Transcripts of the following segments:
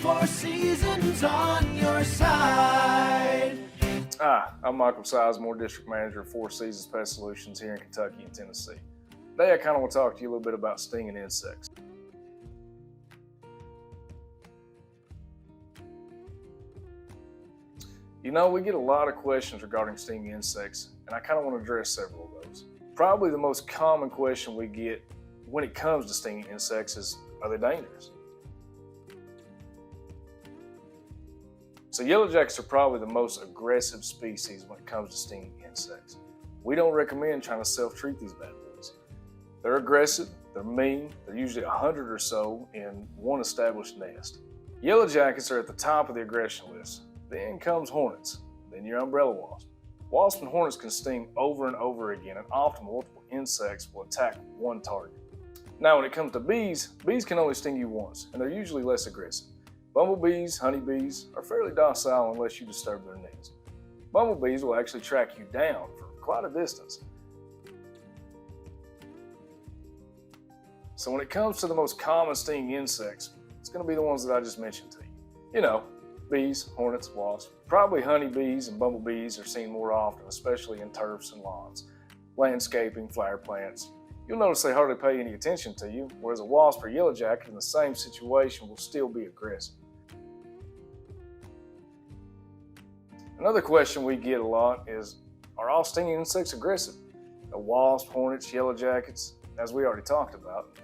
Four Seasons on your side. Hi, I'm Michael Sizemore, District Manager of Four Seasons Pest Solutions here in Kentucky and Tennessee. Today I kind of want to talk to you a little bit about stinging insects. You know, we get a lot of questions regarding stinging insects, and I kind of want to address several of those. Probably the most common question we get when it comes to stinging insects is, are they dangerous? So yellow jackets are probably the most aggressive species when it comes to stinging insects. We don't recommend trying to self-treat these bad boys. They're aggressive, they're mean, they're usually 100 or so in one established nest. Yellow jackets are at the top of the aggression list. Then comes hornets, then your umbrella wasp. Wasps and hornets can sting over and over again, and often multiple insects will attack one target. Now when it comes to bees, bees can only sting you once, and they're usually less aggressive. Bumblebees, honeybees are fairly docile unless you disturb their nest. Bumblebees will actually track you down for quite a distance. So when it comes to the most common stinging insects, it's going to be the ones that I just mentioned to you. You know, bees, hornets, wasps. Probably honeybees and bumblebees are seen more often, especially in turfs and lawns, landscaping, flower plants. You'll notice they hardly pay any attention to you, whereas a wasp or yellow jacket in the same situation will still be aggressive. Another question we get a lot is, are all stinging insects aggressive? The wasps, hornets, yellow jackets, as we already talked about,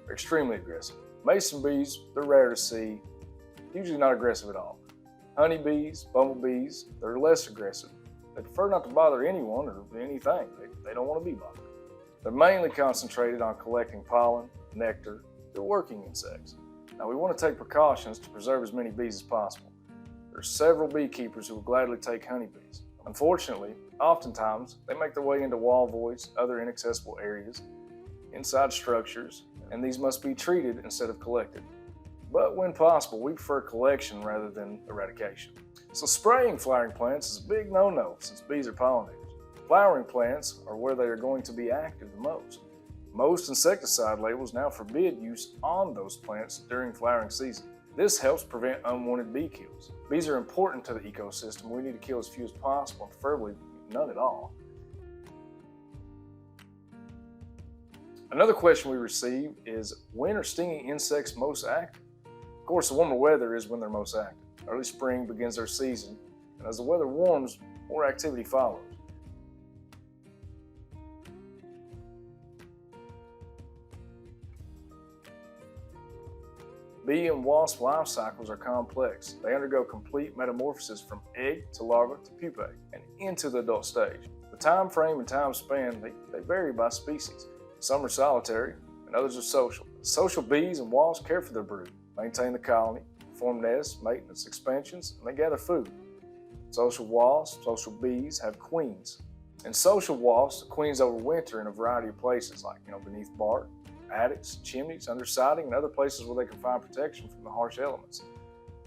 are extremely aggressive. Mason bees, they're rare to see, usually not aggressive at all. Honeybees, bumblebees, they're less aggressive. They prefer not to bother anyone or anything. They don't want to be bothered. They're mainly concentrated on collecting pollen, nectar. They're working insects. Now we want to take precautions to preserve as many bees as possible. There are several beekeepers who will gladly take honeybees. Unfortunately, oftentimes they make their way into wall voids, other inaccessible areas, inside structures, and these must be treated instead of collected. But when possible, we prefer collection rather than eradication. So spraying flowering plants is a big no-no since bees are pollinators. Flowering plants are where they are going to be active the most. Most insecticide labels now forbid use on those plants during flowering season. This helps prevent unwanted bee kills. Bees are important to the ecosystem. We need to kill as few as possible, and preferably none at all. Another question we receive is, when are stinging insects most active? Of course, the warmer weather is when they're most active. Early spring begins their season, and as the weather warms, more activity follows. Bee and wasp life cycles are complex. They undergo complete metamorphosis from egg to larva to pupae and into the adult stage. The time frame and time span, they vary by species. Some are solitary and others are social. Social bees and wasps care for their brood, maintain the colony, form nests, maintenance, expansions, and they gather food. Social wasps, social bees have queens. In social wasps, the queens overwinter in a variety of places like beneath bark, attics, chimneys, under siding, and other places where they can find protection from the harsh elements.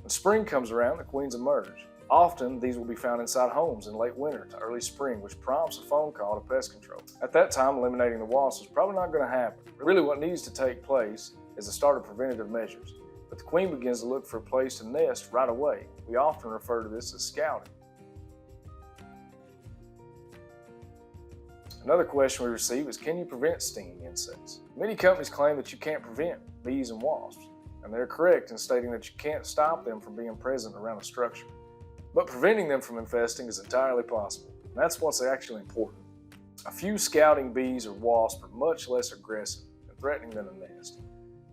When spring comes around, the queens emerge. Often, these will be found inside homes in late winter to early spring, which prompts a phone call to pest control. At that time, eliminating the wasps is probably not going to happen. Really, what needs to take place is the start of preventative measures. But the queen begins to look for a place to nest right away. We often refer to this as scouting. Another question we receive is, can you prevent stinging insects? Many companies claim that you can't prevent bees and wasps, and they're correct in stating that you can't stop them from being present around a structure. But preventing them from infesting is entirely possible, and that's what's actually important. A few scouting bees or wasps are much less aggressive and threatening than a nest.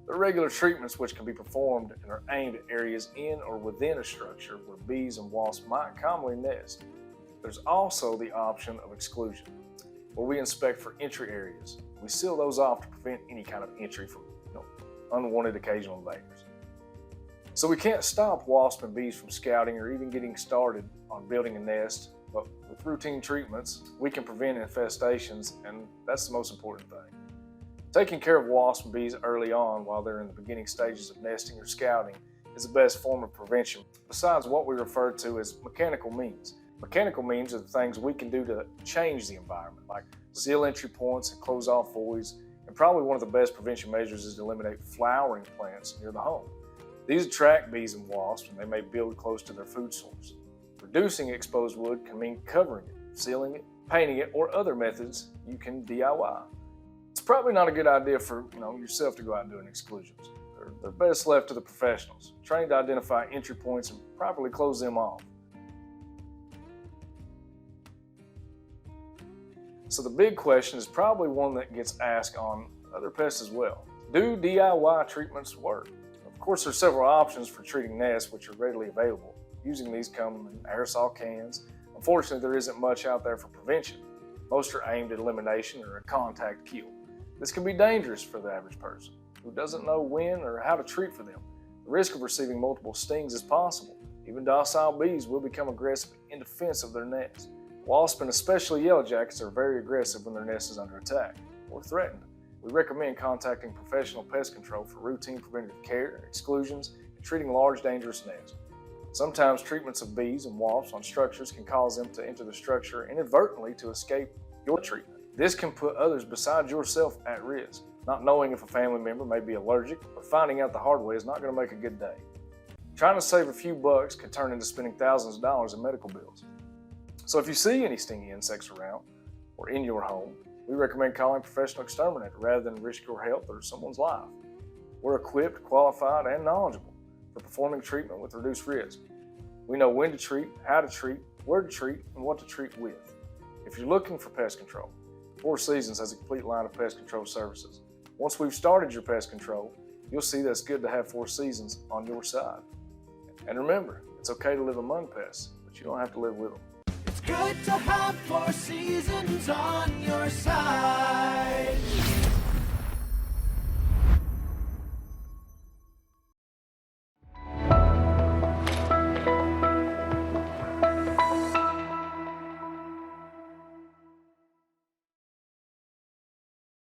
There are regular treatments which can be performed and are aimed at areas in or within a structure where bees and wasps might commonly nest. There's also the option of exclusion, where we inspect for entry areas. We seal those off to prevent any kind of entry from unwanted occasional invaders. So we can't stop wasps and bees from scouting or even getting started on building a nest, but with routine treatments, we can prevent infestations, and that's the most important thing. Taking care of wasps and bees early on while they're in the beginning stages of nesting or scouting is the best form of prevention, besides what we refer to as mechanical means. Mechanical means are the things we can do to change the environment, like seal entry points and close off voids, and probably one of the best prevention measures is to eliminate flowering plants near the home. These attract bees and wasps, and they may build close to their food source. Reducing exposed wood can mean covering it, sealing it, painting it, or other methods you can DIY. It's probably not a good idea for yourself to go out and do exclusions. They're best left to the professionals, trained to identify entry points and properly close them off. So the big question is probably one that gets asked on other pests as well. Do DIY treatments work? Of course, there's several options for treating nests which are readily available. Using these come in aerosol cans. Unfortunately, there isn't much out there for prevention. Most are aimed at elimination or a contact kill. This can be dangerous for the average person who doesn't know when or how to treat for them. The risk of receiving multiple stings is possible. Even docile bees will become aggressive in defense of their nest. Wasps, and especially yellow jackets, are very aggressive when their nest is under attack or threatened. We recommend contacting professional pest control for routine preventative care, exclusions, and treating large dangerous nests. Sometimes treatments of bees and wasps on structures can cause them to enter the structure inadvertently to escape your treatment. This can put others besides yourself at risk. Not knowing if a family member may be allergic or finding out the hard way is not going to make a good day. Trying to save a few bucks could turn into spending thousands of dollars in medical bills. So if you see any stinging insects around or in your home, we recommend calling a professional exterminator rather than risk your health or someone's life. We're equipped, qualified, and knowledgeable for performing treatment with reduced risk. We know when to treat, how to treat, where to treat, and what to treat with. If you're looking for pest control, Four Seasons has a complete line of pest control services. Once we've started your pest control, you'll see that it's good to have Four Seasons on your side. And remember, it's okay to live among pests, but you don't have to live with them. It's good to have Four Seasons on your side.